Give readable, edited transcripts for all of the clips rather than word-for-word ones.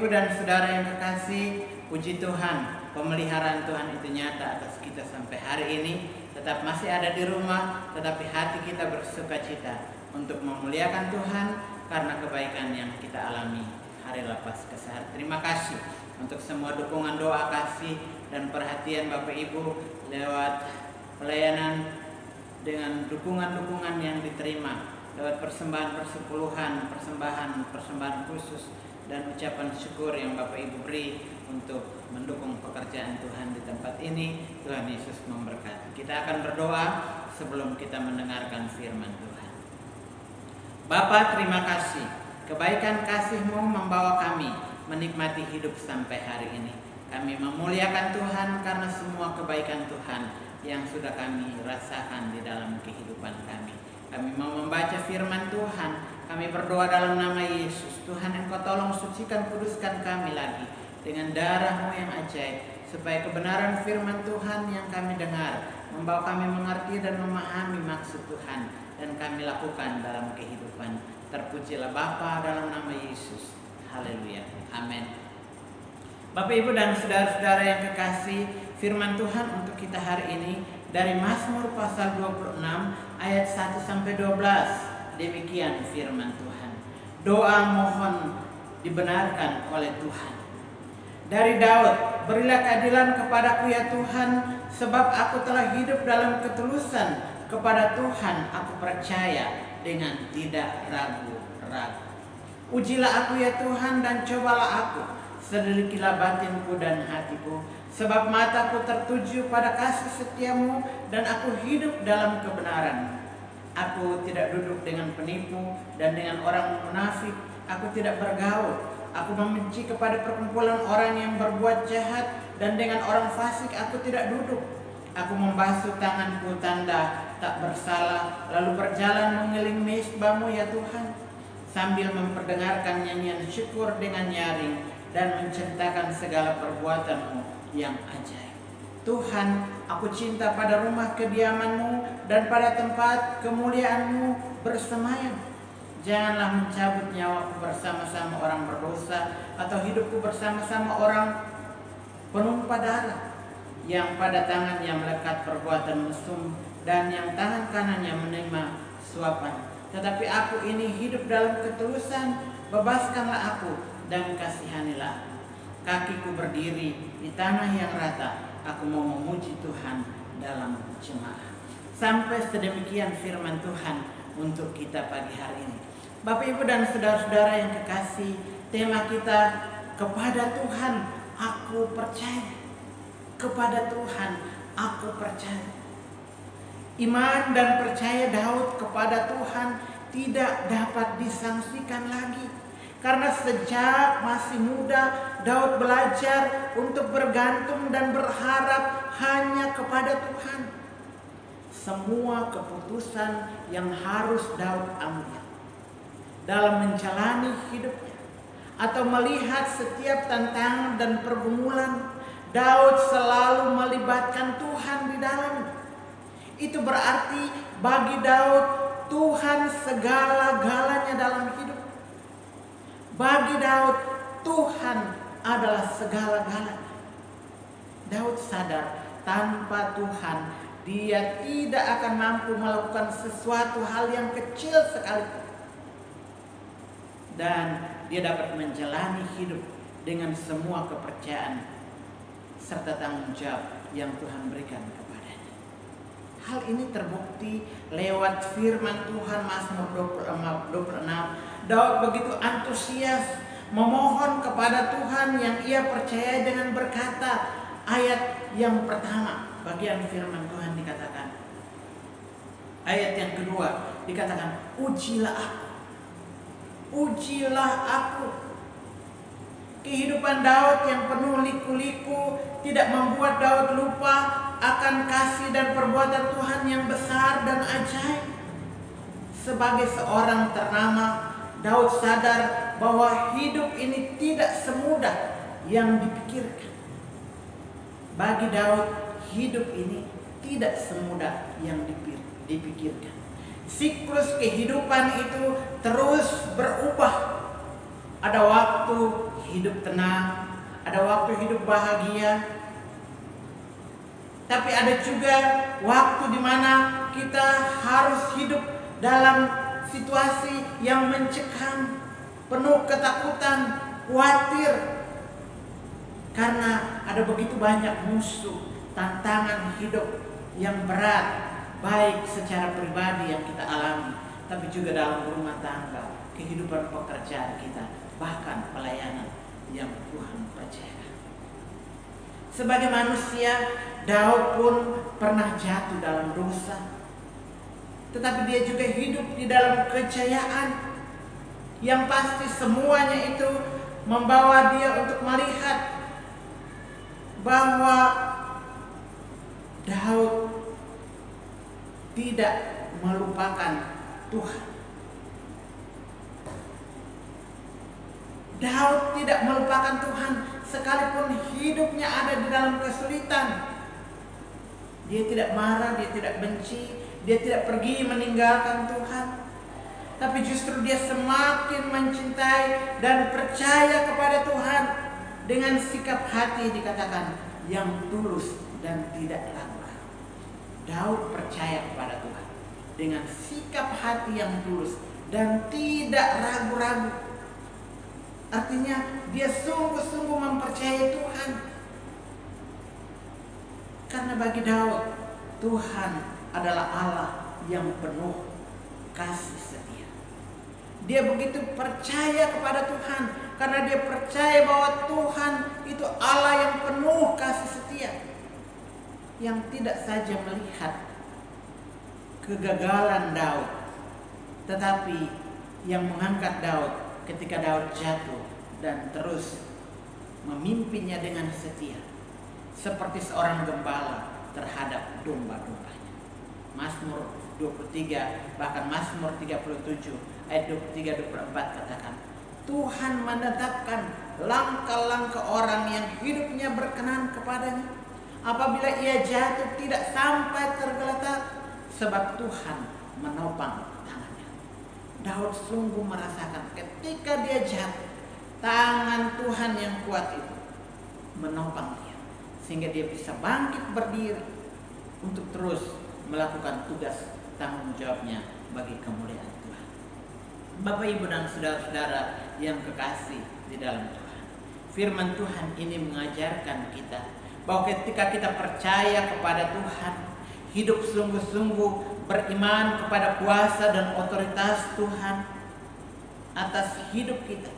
Ibu dan Saudara yang kekasih, puji Tuhan, pemeliharaan Tuhan itu nyata atas kita sampai hari ini. Tetap masih ada di rumah, tetapi hati kita bersuka cita untuk memuliakan Tuhan karena kebaikan yang kita alami hari lepas ke hari. Terima kasih untuk semua dukungan doa kasih dan perhatian Bapak Ibu lewat pelayanan dengan dukungan-dukungan yang diterima lewat persembahan persepuluhan, persembahan khusus dan ucapan syukur yang Bapak Ibu beri untuk mendukung pekerjaan Tuhan di tempat ini. Tuhan Yesus memberkati. Kita akan berdoa sebelum kita mendengarkan firman Tuhan. Bapa, terima kasih. Kebaikan kasih-Mu membawa kami menikmati hidup sampai hari ini. Kami memuliakan Tuhan karena semua kebaikan Tuhan yang sudah kami rasakan di dalam kehidupan kami. Kami mau membaca firman Tuhan. Kami berdoa dalam nama Yesus. Tuhan, Engkau tolong sucikan, kuduskan kami lagi dengan darah-Mu yang ajaib, supaya kebenaran firman Tuhan yang kami dengar membawa kami mengerti dan memahami maksud Tuhan, dan kami lakukan dalam kehidupan. Terpujilah Bapa dalam nama Yesus. Haleluya. Amin. Bapak, Ibu dan saudara-saudara yang kekasih, firman Tuhan untuk kita hari ini dari Mazmur pasal 26 ayat 1-12. Demikian firman Tuhan. Doa mohon dibenarkan oleh Tuhan. Dari Daud, berilah keadilan kepadaku ya Tuhan, sebab aku telah hidup dalam ketulusan. Kepada Tuhan aku percaya dengan tidak ragu-ragu. Ujilah aku ya Tuhan dan cobalah aku, selidikilah batinku dan hatiku, sebab mataku tertuju pada kasih setiamu dan aku hidup dalam kebenaran. Aku tidak duduk dengan penipu dan dengan orang munafik. Aku tidak bergaul. Aku membenci kepada perkumpulan orang yang berbuat jahat, dan dengan orang fasik aku tidak duduk. Aku membasuh tanganku tanda tak bersalah, lalu berjalan mengiling mezbah-Mu ya Tuhan, sambil memperdengarkan nyanyian syukur dengan nyaring dan menceritakan segala perbuatan-Mu yang ajaib. Tuhan, aku cinta pada rumah kediaman-Mu dan pada tempat kemuliaan-Mu bersemayam. Janganlah mencabut nyawaku bersama-sama orang berdosa, atau hidupku bersama-sama orang penumpah darah, yang pada tangannya melekat perbuatan mesum dan yang tangan kanannya menerima suapan. Tetapi aku ini hidup dalam ketulusan. Bebaskanlah aku dan kasihanilah. Kakiku berdiri di tanah yang rata. Aku mau memuji Tuhan dalam jemaah. Sampai sedemikian firman Tuhan untuk kita pagi hari ini. Bapak, Ibu dan saudara-saudara yang kekasih, tema kita kepada Tuhan aku percaya. Kepada Tuhan aku percaya. Iman dan percaya Daud kepada Tuhan tidak dapat disangsikan lagi. Karena sejak masih muda, Daud belajar untuk bergantung dan berharap hanya kepada Tuhan. Semua keputusan yang harus Daud ambil dalam menjalani hidupnya atau melihat setiap tantangan dan pergumulan, Daud selalu melibatkan Tuhan di dalamnya. Itu berarti bagi Daud, Tuhan segala-galanya dalam hidup. Bagi Daud, Tuhan adalah segala-galanya. Daud sadar tanpa Tuhan dia tidak akan mampu melakukan sesuatu hal yang kecil sekalipun. Dan dia dapat menjalani hidup dengan semua kepercayaan serta tanggung jawab yang Tuhan berikan kepadanya. Hal ini terbukti lewat firman Tuhan Mazmur 26. Daud begitu antusias memohon kepada Tuhan yang ia percaya dengan berkata, ayat yang pertama bagian firman Tuhan dikatakan. Ayat yang kedua dikatakan, ujilah aku. Ujilah aku. Kehidupan Daud yang penuh liku-liku tidak membuat Daud lupa akan kasih dan perbuatan Tuhan yang besar dan ajaib. Sebagai seorang ternama, Daud sadar bahwa hidup ini tidak semudah yang dipikirkan. Bagi Daud, hidup ini tidak semudah yang dipikirkan. Siklus kehidupan itu terus berubah. Ada waktu hidup tenang, ada waktu hidup bahagia. Tapi ada juga waktu di mana kita harus hidup dalam situasi yang mencekam, penuh ketakutan, khawatir. Karena ada begitu banyak musuh, tantangan hidup yang berat, baik secara pribadi yang kita alami, tapi juga dalam rumah tangga, kehidupan pekerjaan kita, bahkan pelayanan yang Tuhan percayakan. Sebagai manusia, Daud pun pernah jatuh dalam dosa, tetapi dia juga hidup di dalam kejayaan. Yang pasti semuanya itu membawa dia untuk melihat bahwa Daud tidak melupakan Tuhan. Daud tidak melupakan Tuhan sekalipun hidupnya ada di dalam kesulitan. Dia tidak marah, dia tidak benci, dia tidak pergi meninggalkan Tuhan. Tapi justru dia semakin mencintai dan percaya kepada Tuhan dengan sikap hati dikatakan yang tulus dan tidak ragu-ragu. Daud percaya kepada Tuhan dengan sikap hati yang tulus dan tidak ragu-ragu. Artinya dia sungguh-sungguh mempercayai Tuhan. Karena bagi Daud, Tuhan adalah Allah yang penuh kasih setia. Dia begitu percaya kepada Tuhan karena dia percaya bahwa Tuhan itu Allah yang penuh kasih setia, yang tidak saja melihat kegagalan Daud, tetapi yang mengangkat Daud ketika Daud jatuh dan terus memimpinnya dengan setia, seperti seorang gembala terhadap domba-dombanya. Mazmur 23 bahkan Mazmur 37 ayat 23-24 katakan, Tuhan menetapkan langkah-langkah orang yang hidupnya berkenan kepadanya. Apabila ia jatuh tidak sampai tergeletak, sebab Tuhan menopang tangannya. Daud sungguh merasakan ketika dia jatuh, tangan Tuhan yang kuat itu menopang dia, sehingga dia bisa bangkit berdiri untuk terus melakukan tugas tanggung jawabnya bagi kemuliaan Tuhan. Bapak, Ibu, dan saudara-saudara yang kekasih di dalam Tuhan, firman Tuhan ini mengajarkan kita bahwa ketika kita percaya kepada Tuhan, hidup sungguh-sungguh beriman kepada kuasa dan otoritas Tuhan atas hidup kita,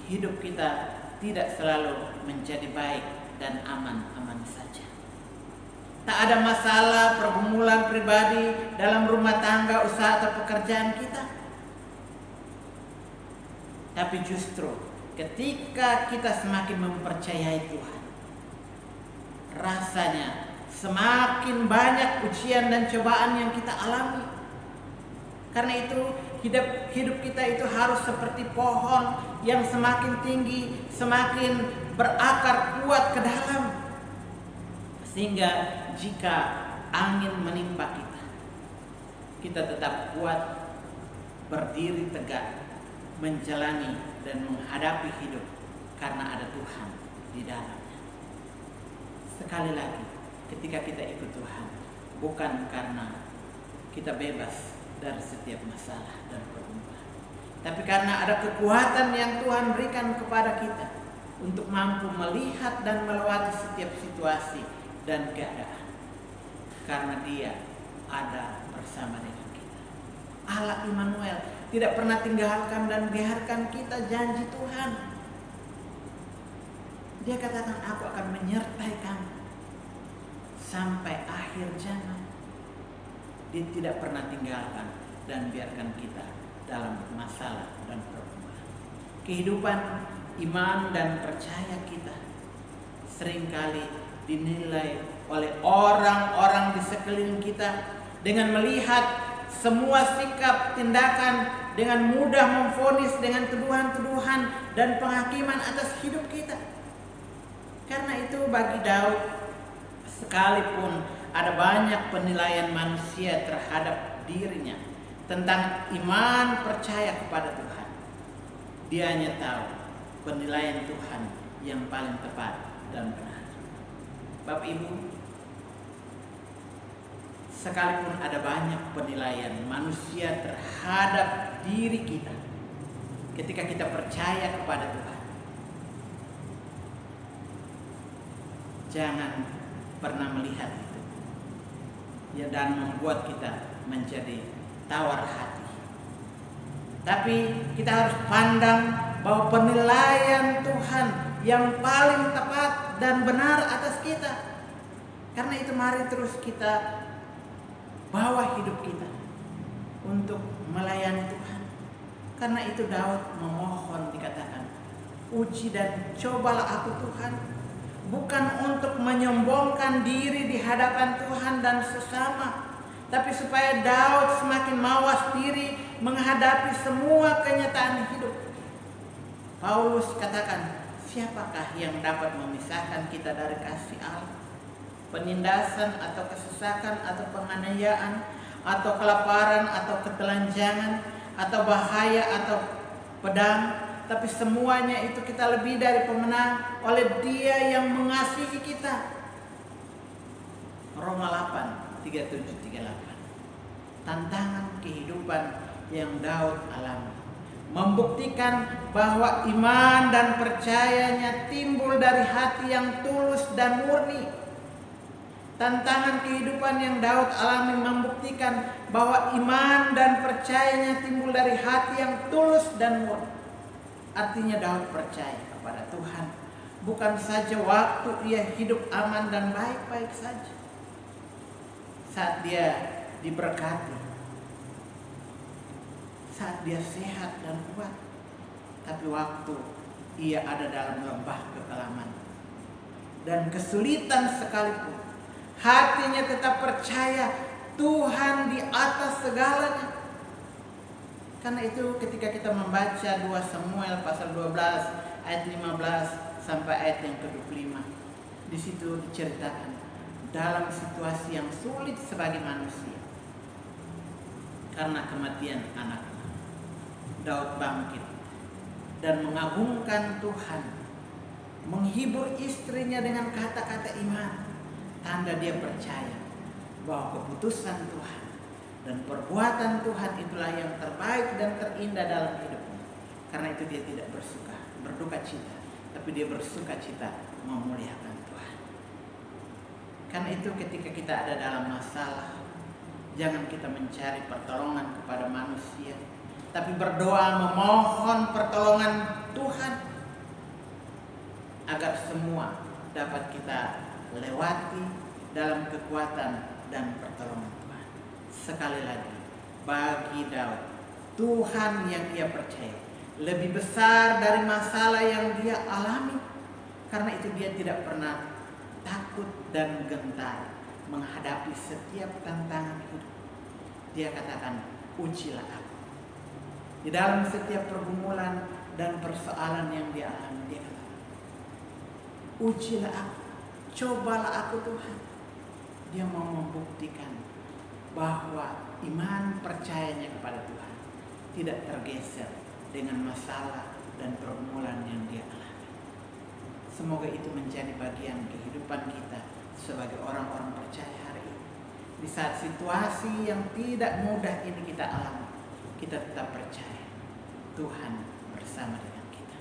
hidup kita tidak selalu menjadi baik dan aman-aman saja. Tak ada masalah pergumulan pribadi dalam rumah tangga, usaha atau pekerjaan kita. Tapi justru ketika kita semakin mempercayai Tuhan, rasanya semakin banyak ujian dan cobaan yang kita alami. Karena itu hidup kita itu harus seperti pohon yang semakin tinggi, semakin berakar kuat ke dalam, sehingga jika angin menimpa kita tetap kuat, berdiri tegak, menjalani dan menghadapi hidup karena ada Tuhan di dalamnya. Sekali lagi, ketika kita ikut Tuhan, bukan karena kita bebas dari setiap masalah dan pergumulan, tapi karena ada kekuatan yang Tuhan berikan kepada kita untuk mampu melihat dan melewati setiap situasi dan keadaan, karena Dia ada bersama dengan kita. Allah Immanuel tidak pernah tinggalkan dan biarkan kita, janji Tuhan. Dia katakan, aku akan menyertai kamu sampai akhir zaman. Dia tidak pernah tinggalkan dan biarkan kita dalam masalah dan pergumulan. Kehidupan iman dan percaya kita seringkali dinilai oleh orang-orang di sekeliling kita dengan melihat semua sikap tindakan dengan mudah memvonis dengan tuduhan-tuduhan dan penghakiman atas hidup kita. Karena itu bagi Daud, sekalipun ada banyak penilaian manusia terhadap dirinya tentang iman percaya kepada Tuhan, dia hanya tahu penilaian Tuhan yang paling tepat dan benar. Bapak Ibu, sekalipun ada banyak penilaian manusia terhadap diri kita, ketika kita percaya kepada Tuhan, jangan pernah melihat itu ya, dan membuat kita menjadi tawar hati. Tapi kita harus pandang bahwa penilaian Tuhan yang paling tepat dan benar atas kita. Karena itu mari terus kita bawa hidup kita untuk melayani Tuhan. Karena itu Daud memohon, dikatakan, uji dan cobalah aku Tuhan, bukan untuk menyombongkan diri di hadapan Tuhan dan sesama, tapi supaya Daud semakin mawas diri menghadapi semua kenyataan hidup. Paulus katakan, siapakah yang dapat memisahkan kita dari kasih Allah? Penindasan atau kesesakan atau penganiayaan atau kelaparan atau ketelanjangan atau bahaya atau pedang, tapi semuanya itu kita lebih dari pemenang oleh Dia yang mengasihi kita. Roma 8:37-38. Tantangan kehidupan yang Daud alami membuktikan bahwa iman dan percayanya timbul dari hati yang tulus dan murni. Tantangan kehidupan yang Daud alami membuktikan bahwa iman dan percayanya timbul dari hati yang tulus dan murni. Artinya Daud percaya kepada Tuhan bukan saja waktu ia hidup aman dan baik-baik saja, saat dia diberkati, saat dia sehat dan kuat, tapi waktu ia ada dalam lembah kekelaman dan kesulitan sekalipun, hatinya tetap percaya Tuhan di atas segalanya. Karena itu ketika kita membaca 2 Samuel pasal 12 ayat 15 sampai ayat yang ke-25, di situ diceritakan dalam situasi yang sulit sebagai manusia karena kematian anaknya, Daud bangkit dan mengagungkan Tuhan, menghibur istrinya dengan kata-kata iman, tanda dia percaya bahwa keputusan Tuhan dan perbuatan Tuhan itulah yang terbaik dan terindah dalam hidupnya. Karena itu dia tidak berduka cita, tapi dia bersuka cita memuliakan Tuhan. Karena itu ketika kita ada dalam masalah, jangan kita mencari pertolongan kepada manusia, tapi berdoa memohon pertolongan Tuhan agar semua dapat kita lewati dalam kekuatan dan pertolongan Tuhan. Sekali lagi, bagi Daud, Tuhan yang ia percaya lebih besar dari masalah yang dia alami. Karena itu dia tidak pernah takut dan gentar menghadapi setiap tantangan hidup. Dia katakan, ujilah aku. Di dalam setiap pergumulan dan persoalan yang dia alami, dia katakan, ujilah aku, cobalah aku Tuhan. Dia mau membuktikan bahwa iman percayanya kepada Tuhan tidak tergeser dengan masalah dan pergumulan yang dia alami. Semoga itu menjadi bagian kehidupan kita sebagai orang-orang percaya hari ini. Di saat situasi yang tidak mudah ini kita alami, kita tetap percaya Tuhan bersama dengan kita.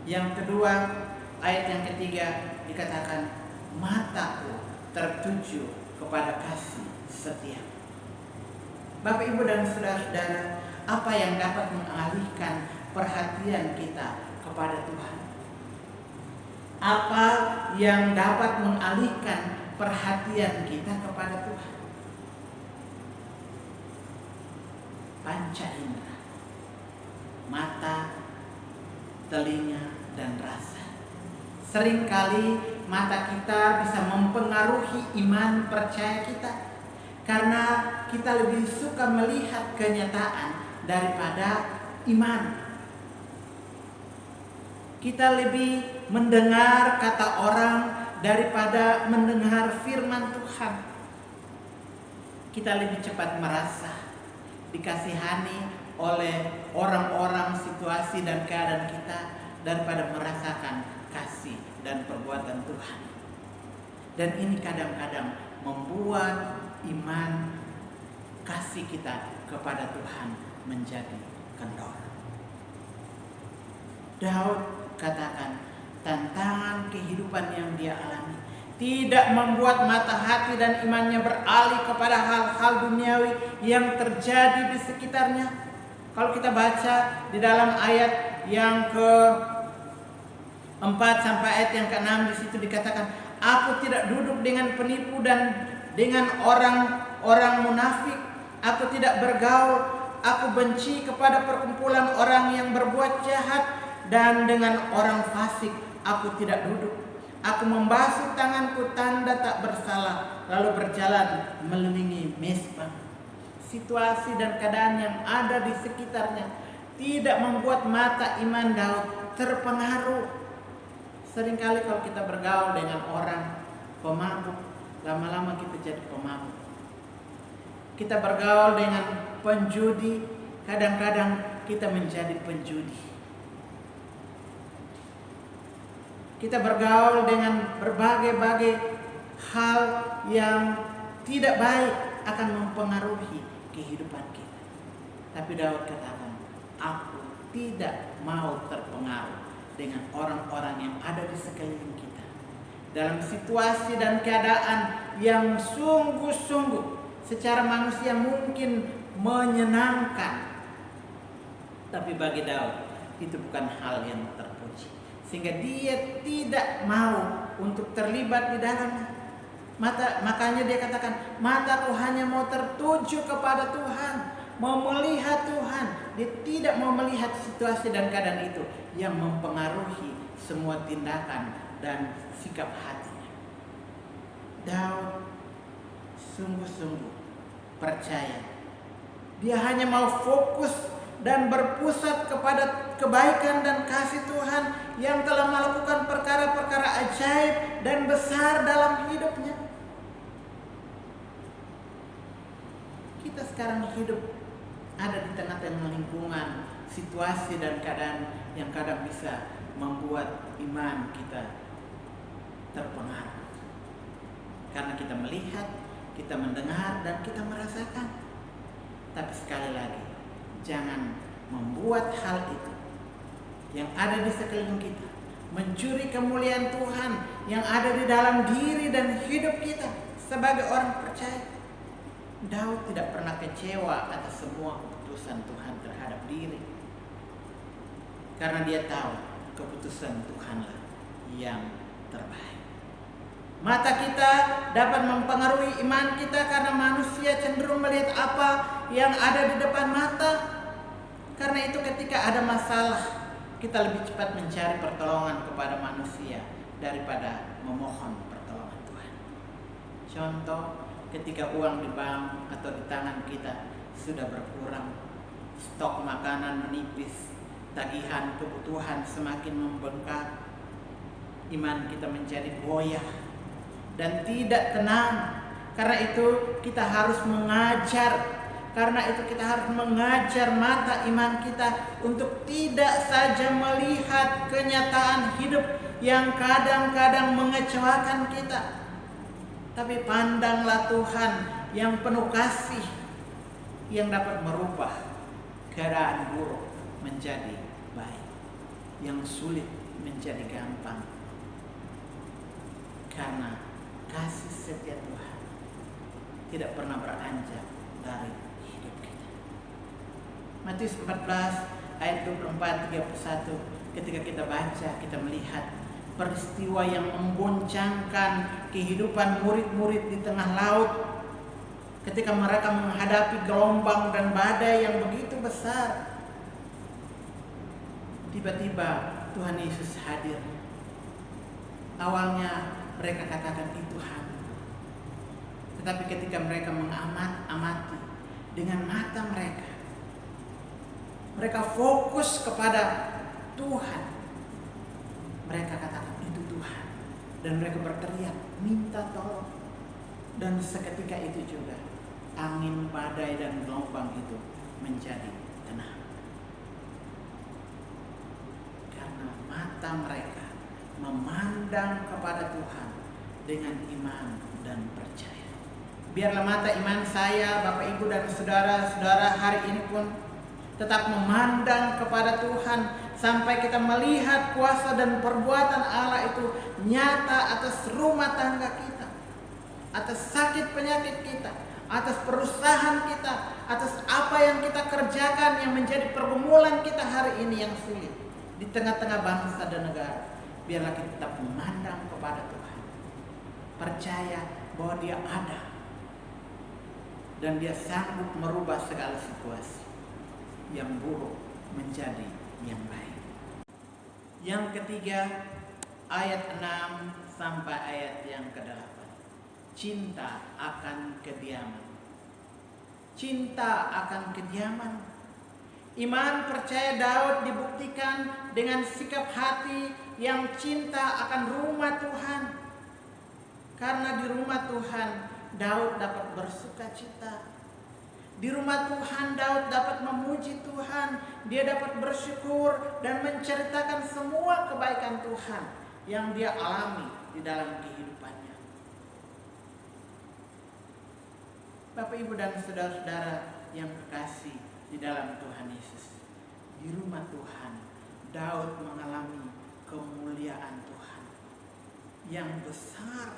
Yang kedua, ayat yang ketiga dikatakan, mataku tertuju kepada kasih setia. Bapak, Ibu, dan saudara-saudara, apa yang dapat mengalihkan perhatian kita kepada Tuhan? Apa yang dapat mengalihkan perhatian kita kepada Tuhan? Panca indera, mata, telinga, dan rasa. Seringkali mata kita bisa mempengaruhi iman percaya kita, karena kita lebih suka melihat kenyataan daripada iman. Kita lebih mendengar kata orang daripada mendengar firman Tuhan. Kita lebih cepat merasa dikasihani oleh orang-orang, situasi, dan keadaan kita daripada merasakan kasih dan perbuatan Tuhan. Dan ini kadang-kadang membuat iman kasih kita kepada Tuhan menjadi kendor. Daud katakan, tantangan kehidupan yang dia alami tidak membuat mata hati dan imannya beralih kepada hal-hal duniawi yang terjadi di sekitarnya. Kalau kita baca di dalam ayat yang ke-4 sampai ayat yang ke-6, di situ dikatakan, aku tidak duduk dengan penipu dan dengan orang-orang munafik. Aku tidak bergaul. Aku benci kepada perkumpulan orang yang berbuat jahat, dan dengan orang fasik aku tidak duduk. Aku membasuh tanganku tanda tak bersalah, lalu berjalan melilingi mezbah. Situasi dan keadaan yang ada di sekitarnya tidak membuat mata iman Daud terpengaruh. Seringkali kalau kita bergaul dengan orang pemabuk, lama-lama kita jadi pemabuk. Kita bergaul dengan penjudi, kadang-kadang kita menjadi penjudi. Kita bergaul dengan berbagai-bagai hal yang tidak baik akan mempengaruhi kehidupan kita. Tapi Daud katakan, aku tidak mau terpengaruh dengan orang-orang yang ada di sekeliling kita. Dalam situasi dan keadaan yang sungguh-sungguh secara manusia mungkin menyenangkan, tapi bagi Daud itu bukan hal yang terpuji, sehingga dia tidak mau untuk terlibat di dalamnya. Makanya dia katakan, mataku hanya mau tertuju kepada Tuhan, mau melihat Tuhan. Dia tidak mau melihat situasi dan keadaan itu yang mempengaruhi semua tindakan dan sikap hatinya. Daud sungguh-sungguh percaya. Dia hanya mau fokus dan berpusat kepada kebaikan dan kasih Tuhan yang telah melakukan perkara-perkara ajaib dan besar dalam hidupnya. Kita sekarang hidup ada di tengah-tengah lingkungan, situasi dan keadaan yang kadang bisa membuat iman kita terpengaruh. Karena kita melihat, kita mendengar, dan kita merasakan. Tapi sekali lagi, jangan membuat hal itu yang ada di sekeliling kita mencuri kemuliaan Tuhan yang ada di dalam diri dan hidup kita sebagai orang percaya. Daud tidak pernah kecewa atas semua keputusan Tuhan terhadap diri, karena dia tahu keputusan Tuhanlah yang terbaik. Mata kita dapat mempengaruhi iman kita karena manusia cenderung melihat apa yang ada di depan mata. Karena itu ketika ada masalah, kita lebih cepat mencari pertolongan kepada manusia daripada memohon pertolongan Tuhan. Contoh, ketika uang di bank atau di tangan kita sudah berkurang, stok makanan menipis, tagihan kebutuhan semakin membengkak, iman kita menjadi goyah dan tidak tenang. Karena itu kita harus mengajar mata iman kita untuk tidak saja melihat kenyataan hidup yang kadang-kadang mengecewakan kita, tapi pandanglah Tuhan yang penuh kasih, yang dapat merubah keadaan buruk menjadi baik, yang sulit menjadi gampang. Karena kasih setia Tuhan tidak pernah beranjak dari hidup kita. Matius 14 ayat 24-31, ketika kita baca, kita melihat peristiwa yang menggoncangkan kehidupan murid-murid di tengah laut ketika mereka menghadapi gelombang dan badai yang begitu besar. Tiba-tiba Tuhan Yesus hadir. Awalnya mereka katakan itu hantu, tetapi ketika mereka mengamati dengan mata mereka fokus kepada Tuhan, mereka katakan itu Tuhan, dan mereka berteriak minta tolong. Dan seketika itu juga angin, badai, dan gelombang itu menjadi tenang, karena mata mereka memandang kepada Tuhan dengan iman dan percaya. Biarlah mata iman saya, Bapak Ibu dan saudara-saudara hari ini pun tetap memandang kepada Tuhan sampai kita melihat kuasa dan perbuatan Allah itu nyata atas rumah tangga kita, atas sakit penyakit kita, atas perusahaan kita, atas apa yang kita kerjakan yang menjadi pergumulan kita hari ini yang sulit di tengah-tengah bangsa dan negara. Biarlah kita tetap memandang kepada Tuhan, percaya bahwa Dia ada dan Dia sanggup merubah segala situasi yang buruk menjadi yang baik. Yang ketiga, ayat 6 sampai ayat yang ke-8. Cinta akan kediaman. Cinta akan kediaman. Iman percaya Daud dibuktikan dengan sikap hati yang cinta akan rumah Tuhan. Karena di rumah Tuhan Daud dapat bersuka cita. Di rumah Tuhan Daud dapat memuji Tuhan. Dia dapat bersyukur dan menceritakan semua kebaikan Tuhan yang dia alami di dalam kehidupannya. Bapak, Ibu dan saudara-saudara yang kekasih di dalam Tuhan Yesus, di rumah Tuhan Daud mengalami kemuliaan Tuhan yang besar.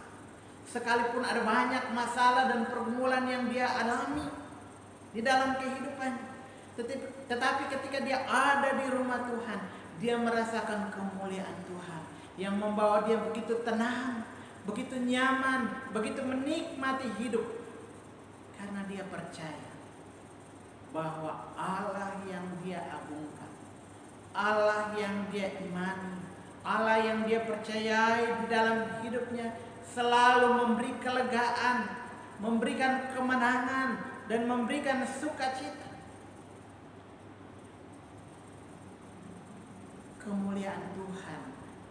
Sekalipun ada banyak masalah dan pergumulan yang dia alami di dalam kehidupan, tetapi ketika dia ada di rumah Tuhan, dia merasakan kemuliaan Tuhan yang membawa dia begitu tenang, begitu nyaman, begitu menikmati hidup. Karena dia percaya bahwa Allah yang dia agungkan, Allah yang dia imani, Allah yang dia percayai di dalam hidupnya selalu memberi kelegaan, memberikan kemenangan, dan memberikan sukacita. Kemuliaan Tuhan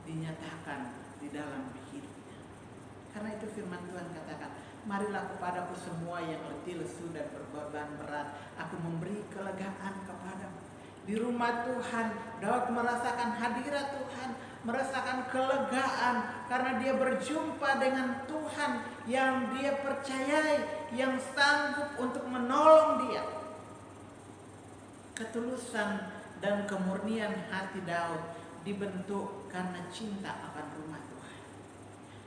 dinyatakan di dalam hidupnya. Karena itu firman Tuhan katakan, marilah kepadaku semua yang letih lesu dan berbeban berat, aku memberi kelegaan kepadamu. Di rumah Tuhan Daud merasakan hadirat Tuhan, merasakan kelegaan karena dia berjumpa dengan Tuhan yang dia percayai, yang sanggup untuk menolong dia. Ketulusan dan kemurnian hati Daud dibentuk karena cinta akan rumah Tuhan.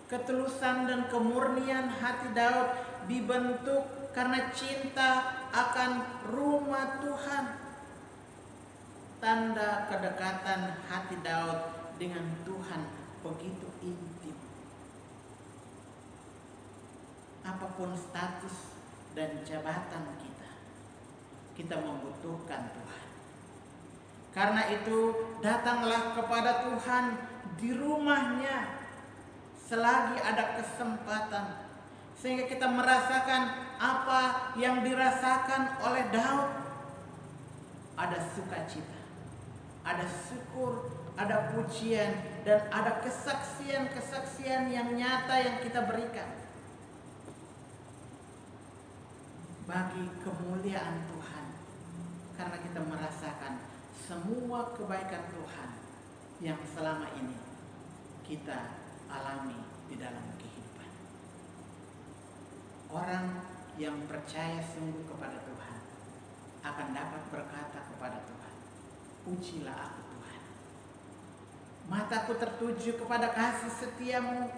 Ketulusan dan kemurnian hati Daud dibentuk karena cinta akan rumah Tuhan. Tanda kedekatan hati Daud dengan Tuhan begitu intim. Apapun status dan jabatan kita membutuhkan Tuhan. Karena itu datanglah kepada Tuhan di rumahnya selagi ada kesempatan, sehingga kita merasakan apa yang dirasakan oleh Daud. Ada sukacita, ada syukur, ada pujian, dan ada kesaksian-kesaksian yang nyata yang kita berikan bagi kemuliaan Tuhan. Karena kita merasakan semua kebaikan Tuhan yang selama ini kita alami di dalam kehidupan. Orang yang percaya sungguh kepada Tuhan akan dapat berkata kepada Tuhan, pujilah aku Tuhan. Mataku tertuju kepada kasih setiamu,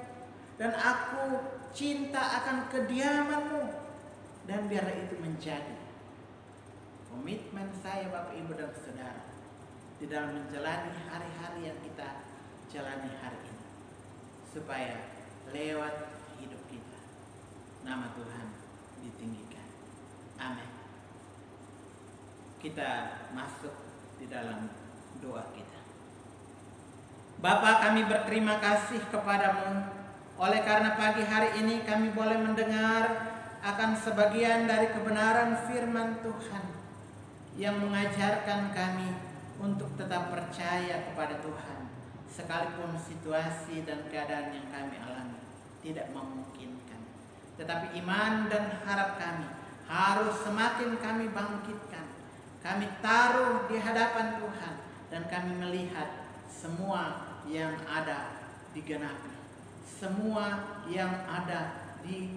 dan aku cinta akan kediamanmu. Dan biarlah itu menjadi komitmen saya, Bapak, Ibu, dan saudara, di dalam menjalani hari-hari yang kita jalani hari ini, supaya lewat hidup kita nama Tuhan ditinggikan. Amin. Kita masuk di dalam doa kita. Bapa, kami berterima kasih kepadamu oleh karena pagi hari ini kami boleh mendengar akan sebagian dari kebenaran firman Tuhan yang mengajarkan kami untuk tetap percaya kepada Tuhan sekalipun situasi dan keadaan yang kami alami tidak memungkinkan. Tetapi iman dan harap kami harus semakin kami bangkitkan. Kami taruh di hadapan Tuhan dan kami melihat semua yang ada digenapi, semua yang ada dirubah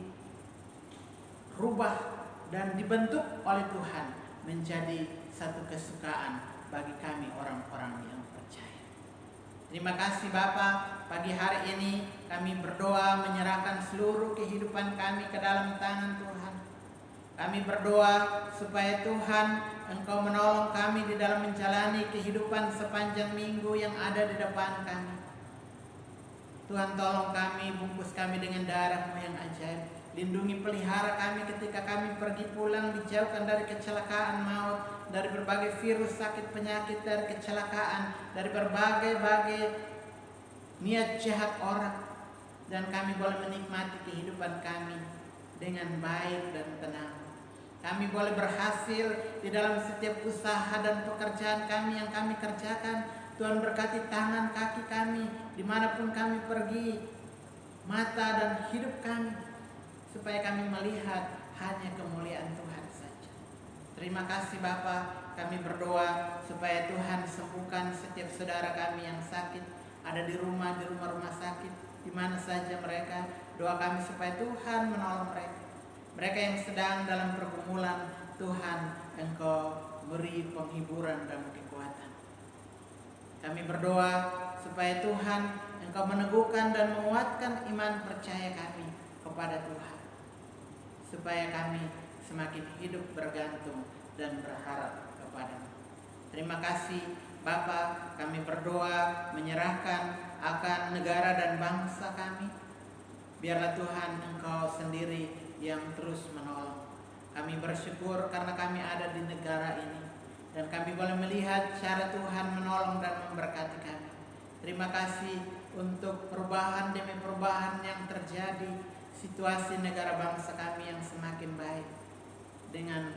dan dibentuk oleh Tuhan menjadi satu kesukaan bagi kami orang-orang yang percaya. Terima kasih Bapa, pagi hari ini kami berdoa menyerahkan seluruh kehidupan kami ke dalam tangan Tuhan. Kami berdoa supaya Tuhan Engkau menolong kami di dalam menjalani kehidupan sepanjang minggu yang ada di depan kami. Tuhan tolong kami, bungkus kami dengan darah-Mu yang ajaib. Lindungi pelihara kami ketika kami pergi pulang, dijauhkan dari kecelakaan maut, dari berbagai virus, sakit, penyakit, dari kecelakaan, dari berbagai niat jahat orang. Dan kami boleh menikmati kehidupan kami dengan baik dan tenang. Kami boleh berhasil di dalam setiap usaha dan pekerjaan kami yang kami kerjakan. Tuhan berkati tangan kaki kami dimanapun kami pergi, mata dan hidup kami, supaya kami melihat hanya kemuliaan Tuhan saja. Terima kasih Bapa, kami berdoa supaya Tuhan sembuhkan setiap saudara kami yang sakit, ada di rumah-rumah sakit, di mana saja mereka. Doa kami supaya Tuhan menolong mereka. Mereka yang sedang dalam pergumulan, Tuhan Engkau beri penghiburan dan kekuatan. Kami berdoa supaya Tuhan Engkau meneguhkan dan menguatkan iman percaya kami kepada Tuhan, supaya kami semakin hidup bergantung dan berharap kepada-Mu. Terima kasih Bapa, kami berdoa menyerahkan akan negara dan bangsa kami. Biarlah Tuhan Engkau sendiri yang terus menolong. Kami bersyukur karena kami ada di negara ini, dan kami boleh melihat cara Tuhan menolong dan memberkati kami. Terima kasih untuk perubahan demi perubahan yang terjadi, situasi negara bangsa kami yang semakin baik. Dengan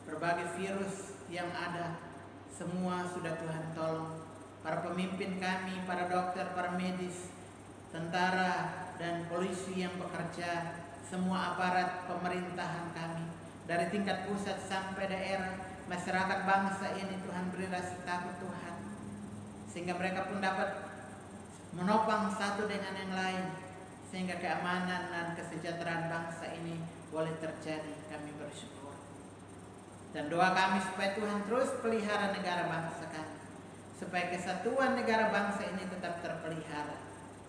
berbagai virus yang ada, semua sudah Tuhan tolong. Para pemimpin kami, para dokter, para medis, tentara dan polisi yang bekerja, semua aparat pemerintahan kami, dari tingkat pusat sampai daerah, masyarakat bangsa ini Tuhan beri rasa takut Tuhan, sehingga mereka pun dapat menopang satu dengan yang lain, sehingga keamanan dan kesejahteraan bangsa ini boleh terjadi. Kami bersyukur. Dan doa kami supaya Tuhan terus pelihara negara bangsa kami, supaya kesatuan negara bangsa ini tetap terpelihara,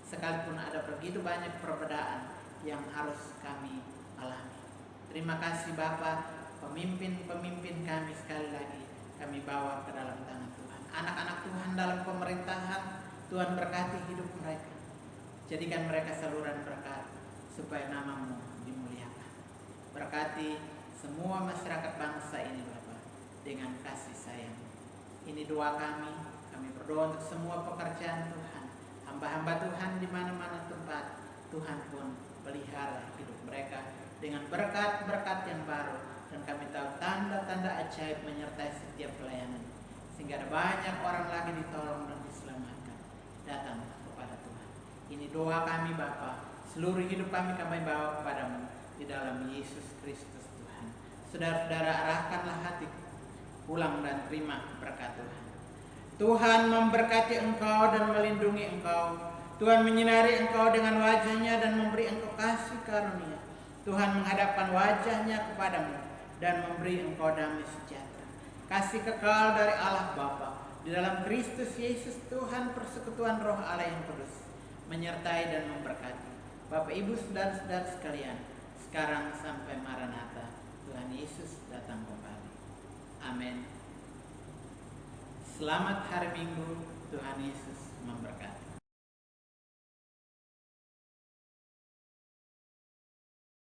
sekalipun ada begitu banyak perbedaan yang harus kami alami. Terima kasih Bapa, pemimpin-pemimpin kami sekali lagi kami bawa ke dalam tangan Tuhan. Anak-anak Tuhan dalam pemerintahan, Tuhan berkati hidup mereka. Jadikan mereka saluran berkat supaya nama-Mu dimuliakan. Berkati semua masyarakat bangsa ini Bapa dengan kasih sayang. Ini doa kami berdoa untuk semua pekerjaan Tuhan. Hamba-hamba Tuhan di mana-mana tempat, Tuhan pun pelihara hidup mereka dengan berkat-berkat yang baru, dan kami tahu tanda-tanda ajaib menyertai setiap pelayanan, sehingga ada banyak orang lagi ditolong dan diselamatkan datang kepada Tuhan. Ini doa kami Bapa, seluruh hidup kami bawa kepada-Mu di dalam Yesus Kristus Tuhan. Saudara-saudara, arahkanlah hati pulang dan terima berkat Tuhan. Tuhan memberkati engkau dan melindungi engkau. Tuhan menyinari engkau dengan wajah-Nya dan memberi engkau kasih karunia. Tuhan menghadapkan wajah-Nya kepadamu dan memberi engkau damai sejahtera. Kasih kekal dari Allah Bapa di dalam Kristus Yesus Tuhan, persekutuan Roh Allah yang kudus menyertai dan memberkati Bapak Ibu saudara-saudara sekalian, sekarang sampai Maranatha. Tuhan Yesus datang kembali. Amin. Selamat hari Minggu. Tuhan Yesus